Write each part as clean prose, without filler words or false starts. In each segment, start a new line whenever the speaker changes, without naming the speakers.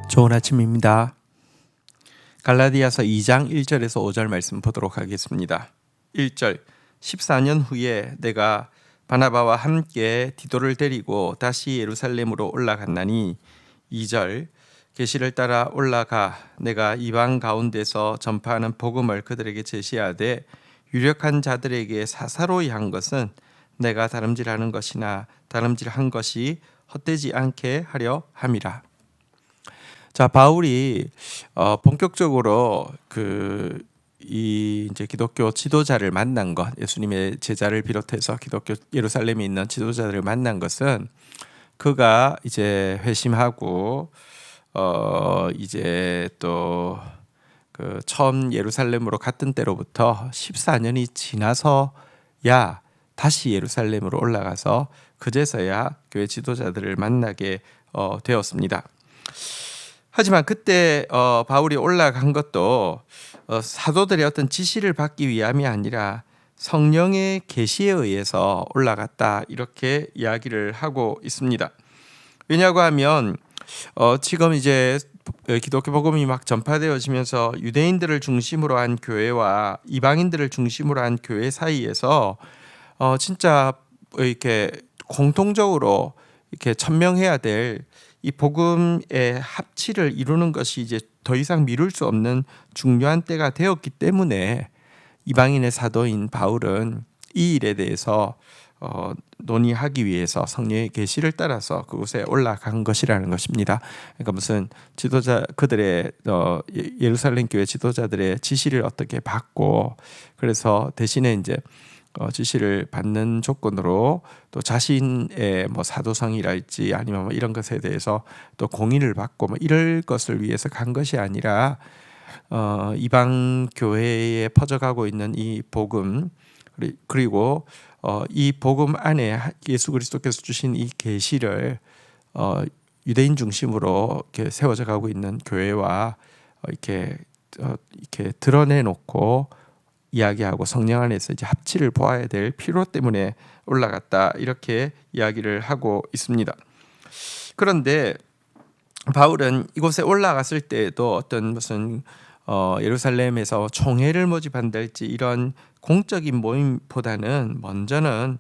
좋은 아침입니다. 갈라디아서 2장 1절에서 5절 말씀 보도록 하겠습니다. 1절 14년 후에 내가 바나바와 함께 디도를 데리고 다시 예루살렘으로 올라갔나니 2절 계시를 따라 올라가 내가 이방 가운데서 전파하는 복음을 그들에게 제시하되 유력한 자들에게 사사로이 한 것은 내가 다름질하는 것이나 다름질한 것이 헛되지 않게 하려 함이라. 자, 바울이 본격적으로 이제 기독교 지도자를 만난 것, 예수님의 제자를 비롯해서 기독교 예루살렘에 있는 지도자들을 만난 것은 그가 이제 회심하고 이제 또 처음 예루살렘으로 갔던 때로부터 14년이 지나서야 다시 예루살렘으로 올라가서 그제서야 교회 지도자들을 만나게 되었습니다. 하지만 그때 바울이 올라간 것도 사도들의 어떤 지시를 받기 위함이 아니라 성령의 계시에 의해서 올라갔다, 이렇게 이야기를 하고 있습니다. 왜냐고 하면 지금 이제 기독교 복음이 막 전파되어지면서 유대인들을 중심으로 한 교회와 이방인들을 중심으로 한 교회 사이에서 진짜 이렇게 공통적으로 이렇게 천명해야 될 이 복음의 합치를 이루는 것이 이제 더 이상 미룰 수 없는 중요한 때가 되었기 때문에 이방인의 사도인 바울은 이 일에 대해서 논의하기 위해서 성령의 계시를 따라서 그곳에 올라간 것이라는 것입니다. 그러니까 무슨 지도자, 그들의 예루살렘 교회 지도자들의 지시를 어떻게 받고, 그래서 대신에 이제 지시를 받는 조건으로 또 자신의 뭐 사도성이랄지 아니면 뭐 이런 것에 대해서 또 공인을 받고 뭐 이럴 것을 위해서 간 것이 아니라 이방 교회에 퍼져가고 있는 이 복음, 그리고 이 복음 안에 예수 그리스도께서 주신 이 계시를 유대인 중심으로 이렇게 세워져 가고 있는 교회와 이렇게 드러내놓고 이야기하고 성령 안에서 이제 합치를 보아야 될 필요 때문에 올라갔다, 이렇게 이야기를 하고 있습니다. 그런데 바울은 이곳에 올라갔을 때에도 어떤 무슨 예루살렘에서 총회를 모집한달지 이런 공적인 모임보다는 먼저는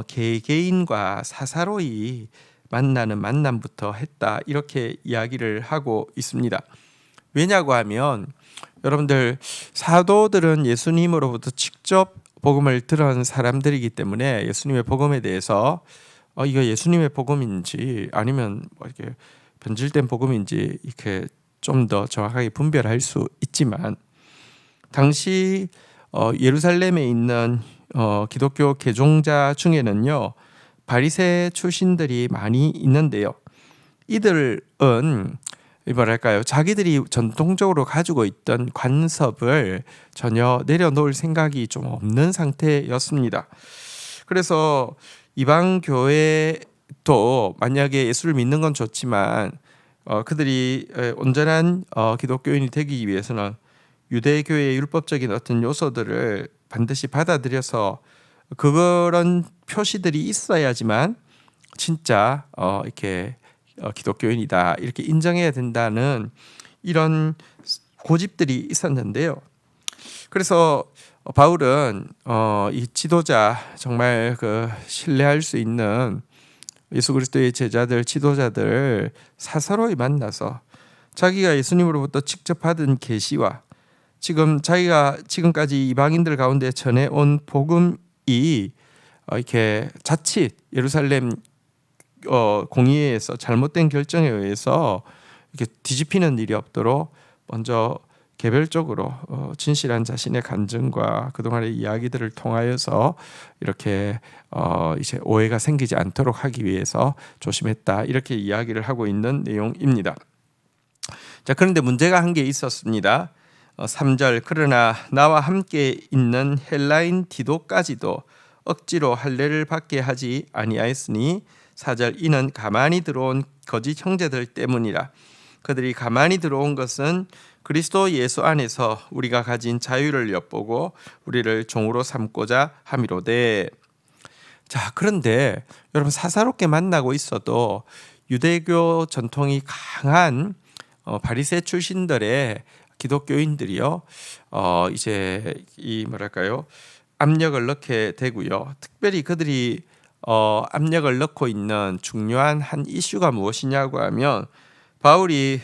개개인과 사사로이 만나는 만남부터 했다, 이렇게 이야기를 하고 있습니다. 왜냐고 하면 여러분들, 사도들은 예수님으로부터 직접 복음을 들은 사람들이기 때문에 예수님의 복음에 대해서 이거 예수님의 복음인지 아니면 뭐 이렇게 변질된 복음인지 이렇게 좀 더 정확하게 분별할 수 있지만, 당시 예루살렘에 있는 기독교 개종자 중에는요 바리새 출신들이 많이 있는데요, 이들은 뭐랄까요, 자기들이 전통적으로 가지고 있던 관습을 전혀 내려놓을 생각이 좀 없는 상태였습니다. 그래서 이방 교회도 만약에 예수를 믿는 건 좋지만 그들이 온전한 기독교인이 되기 위해서는 유대교회의 율법적인 어떤 요소들을 반드시 받아들여서 그런 표시들이 있어야지만 진짜 이렇게 기독교인이다, 이렇게 인정해야 된다는 이런 고집들이 있었는데요. 그래서 바울은 이 지도자, 정말 신뢰할 수 있는 예수 그리스도의 제자들, 지도자들 사사로이 만나서 자기가 예수님으로부터 직접 받은 계시와 지금 자기가 지금까지 이방인들 가운데 전해온 복음이 이렇게 자칫 예루살렘 공의회에서 잘못된 결정에 의해서 이렇게 뒤집히는 일이 없도록 먼저 개별적으로 진실한 자신의 간증과 그동안의 이야기들을 통하여서 이렇게 이제 오해가 생기지 않도록 하기 위해서 조심했다, 이렇게 이야기를 하고 있는 내용입니다. 자, 그런데 문제가 한 게 있었습니다. 3절 그러나 나와 함께 있는 헬라인 디도까지도 억지로 할례를 받게 하지 아니하였으니 4절 이는 가만히 들어온 거짓 형제들 때문이라. 그들이 가만히 들어온 것은 그리스도 예수 안에서 우리가 가진 자유를 엿보고 우리를 종으로 삼고자 함이로되. 자, 그런데 여러분, 사사롭게 만나고 있어도 유대교 전통이 강한 바리새 출신들의 기독교인들이요, 이제 이 뭐랄까요, 압력을 넣게 되고요. 특별히 그들이 압력을 넣고 있는 중요한 한 이슈가 무엇이냐고 하면, 바울이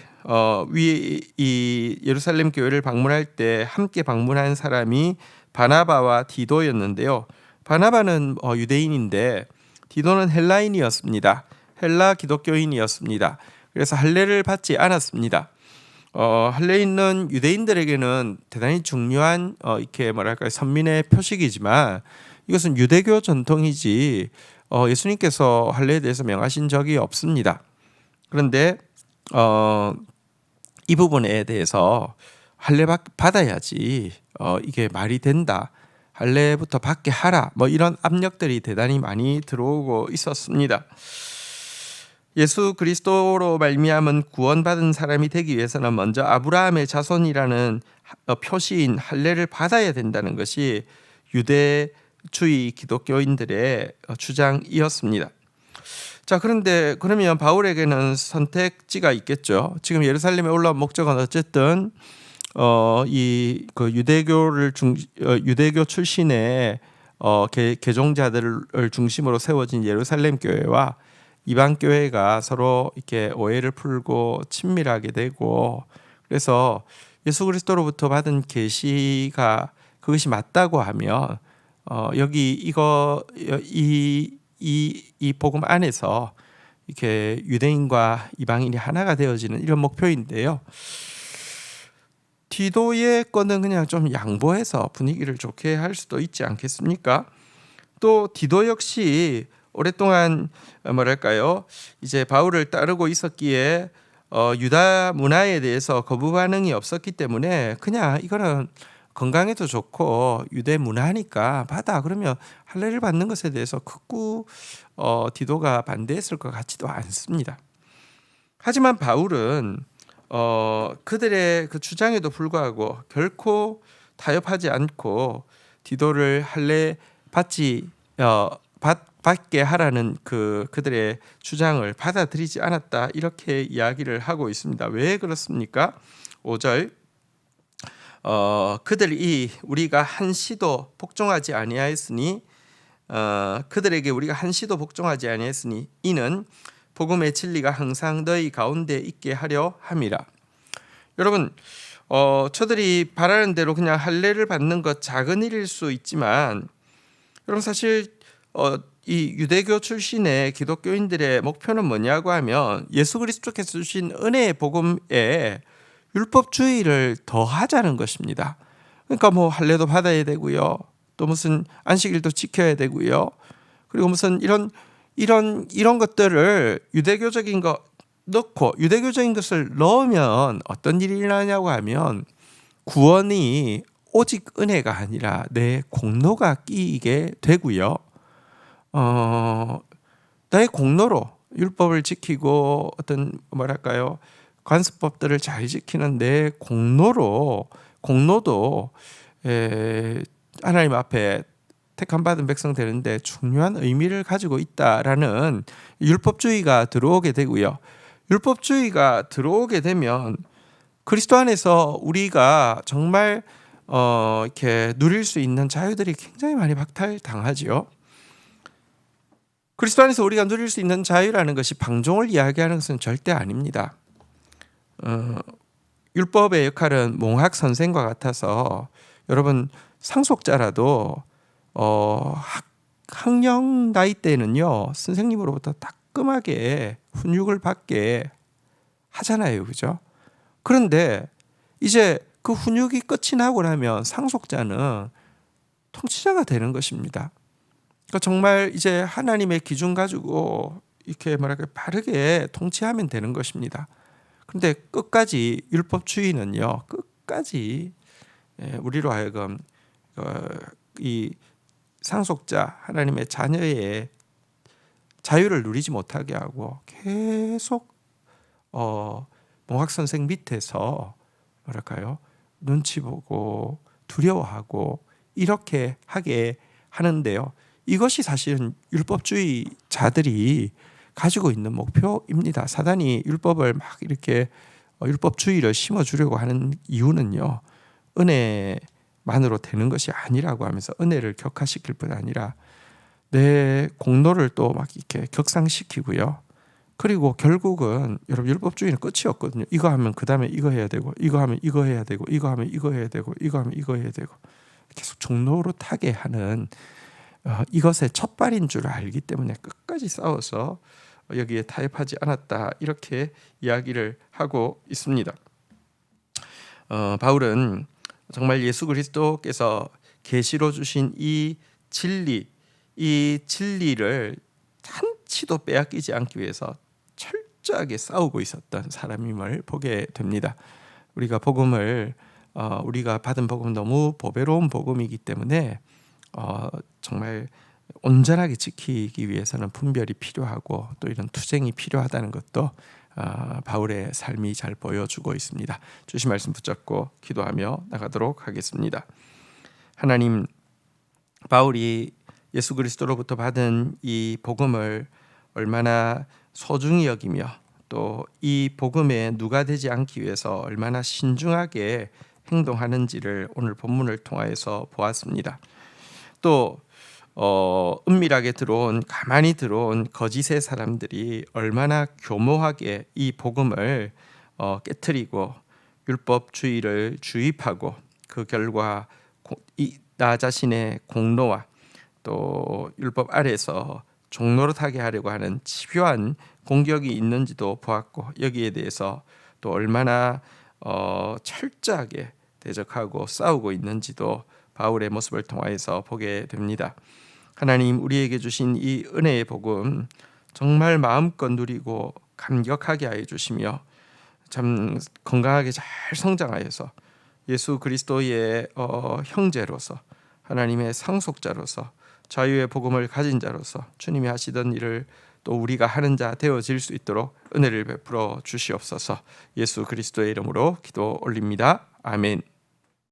이 예루살렘 교회를 방문할 때 함께 방문한 사람이 바나바와 디도였는데요. 바나바는 유대인인데 디도는 헬라인이었습니다. 헬라 기독교인이었습니다. 그래서 할례를 받지 않았습니다. 할례인은 유대인들에게는 대단히 중요한 이렇게 뭐랄까요, 선민의 표식이지만 이것은 유대교 전통이지 예수님께서 할례에 대해서 명하신 적이 없습니다. 그런데 이 부분에 대해서 할례 받아야지 이게 말이 된다, 할례부터 받게 하라, 뭐 이런 압력들이 대단히 많이 들어오고 있었습니다. 예수 그리스도로 말미암은 구원받은 사람이 되기 위해서는 먼저 아브라함의 자손이라는 표시인 할례를 받아야 된다는 것이 유대주의 기독교인들의 주장이었습니다. 자, 그런데 그러면 바울에게는 선택지가 있겠죠. 지금 예루살렘에 올라온 목적은 어쨌든 유대교 출신의 개종자들을 중심으로 세워진 예루살렘 교회와 이방 교회가 서로 이렇게 오해를 풀고 친밀하게 되고, 그래서 예수 그리스도로부터 받은 계시가 그것이 맞다고 하면 여기 이 복음 안에서 이렇게 유대인과 이방인이 하나가 되어지는 이런 목표인데요. 디도의 거는 그냥 좀 양보해서 분위기를 좋게 할 수도 있지 않겠습니까? 또 디도 역시 오랫동안 뭐랄까요, 이제 바울을 따르고 있었기에 유다 문화에 대해서 거부 반응이 없었기 때문에 그냥 이거는 건강에도 좋고 유대 문화니까 받아, 그러면 할례를 받는 것에 대해서 극구 디도가 반대했을 것 같지도 않습니다. 하지만 바울은 그들의 그 주장에도 불구하고 결코 타협하지 않고 디도를 할례 받게 하라는 그들의 주장을 받아들이지 않았다, 이렇게 이야기를 하고 있습니다. 왜 그렇습니까? 5절 그들이 우리가 한시도 복종하지 아니하였으니 그들에게 우리가 한시도 복종하지 아니하였으니 이는 복음의 진리가 항상 너희 가운데 있게 하려 함이라. 여러분, 저들이 바라는 대로 그냥 할례를 받는 것 작은 일일 수 있지만, 여러분 사실 이 유대교 출신의 기독교인들의 목표는 뭐냐고 하면 예수 그리스도께서 주신 은혜의 복음에 율법주의를 더하자는 것입니다. 그러니까 뭐 할례도 받아야 되고요, 또 무슨 안식일도 지켜야 되고요, 그리고 무슨 이런 것들을 유대교적인 거 넣고, 유대교적인 것을 넣으면 어떤 일이 일어나냐고 하면 구원이 오직 은혜가 아니라 내 공로가 끼이게 되고요. 나의 공로로 율법을 지키고 어떤 뭐랄까요, 관습법들을 잘 지키는 내 공로도 하나님 앞에 택함 받은 백성 되는데 중요한 의미를 가지고 있다라는 율법주의가 들어오게 되고요. 율법주의가 들어오게 되면 그리스도 안에서 우리가 정말 이렇게 누릴 수 있는 자유들이 굉장히 많이 박탈당하지요. 그리스도 안에서 우리가 누릴 수 있는 자유라는 것이 방종을 이야기하는 것은 절대 아닙니다. 율법의 역할은 몽학 선생과 같아서, 여러분 상속자라도 학령 나이 때는요 선생님으로부터 따끔하게 훈육을 받게 하잖아요, 그죠? 그런데 이제 그 훈육이 끝이 나고 나면 상속자는 통치자가 되는 것입니다. 그러니까 정말 이제 하나님의 기준 가지고 이렇게 뭐랄까 바르게 통치하면 되는 것입니다. 그런데 끝까지 율법주의는요, 끝까지 우리로 하여금 이 상속자 하나님의 자녀의 자유를 누리지 못하게 하고 계속 몽학 선생 밑에서 뭐랄까요, 눈치 보고 두려워하고 이렇게 하게 하는데요. 이것이 사실은 율법주의자들이 가지고 있는 목표입니다. 사단이 율법을 막 이렇게 율법주의를 심어주려고 하는 이유는요, 은혜만으로 되는 것이 아니라고 하면서 은혜를 격화시킬 뿐 아니라 내 공로를 또 막 이렇게 격상시키고요. 그리고 결국은 여러분 율법주의는 끝이 없거든요. 이거 하면 그 다음에 이거 해야 되고, 이거 하면 이거 해야 되고, 이거 하면 이거 해야 되고, 이거 하면 이거 해야 되고, 계속 종로로 타게 하는 이것의 첫발인 줄 알기 때문에 끝까지 싸워서 여기에 타협하지 않았다, 이렇게 이야기를 하고 있습니다. 바울은 정말 예수 그리스도께서 계시로 주신 이 진리를 한치도 빼앗기지 않기 위해서 철저하게 싸우고 있었던 사람임을 보게 됩니다. 우리가 우리가 받은 복음 너무 보배로운 복음이기 때문에 정말 온전하게 지키기 위해서는 분별이 필요하고 또 이런 투쟁이 필요하다는 것도 바울의 삶이 잘 보여주고 있습니다. 주신 말씀 붙잡고 기도하며 나가도록 하겠습니다. 하나님, 바울이 예수 그리스도로부터 받은 이 복음을 얼마나 소중히 여기며 또 이 복음에 누가 되지 않기 위해서 얼마나 신중하게 행동하는지를 오늘 본문을 통하여서 보았습니다. 또 은밀하게 가만히 들어온 거짓의 사람들이 얼마나 교모하게 이 복음을 깨트리고 율법주의를 주입하고 그 결과 나 자신의 공로와 또 율법 아래서 종노릇하게 하려고 하는 집요한 공격이 있는지도 보았고, 여기에 대해서 또 얼마나 철저하게 대적하고 싸우고 있는지도 바울의 모습을 통하여서 보게 됩니다. 하나님, 우리에게 주신 이 은혜의 복음 정말 마음껏 누리고 감격하게 하여 주시며 참 건강하게 잘 성장하여서 예수 그리스도의 형제로서 하나님의 상속자로서 자유의 복음을 가진 자로서 주님이 하시던 일을 또 우리가 하는 자 되어질 수 있도록 은혜를 베풀어 주시옵소서. 예수 그리스도의 이름으로 기도 올립니다. 아멘.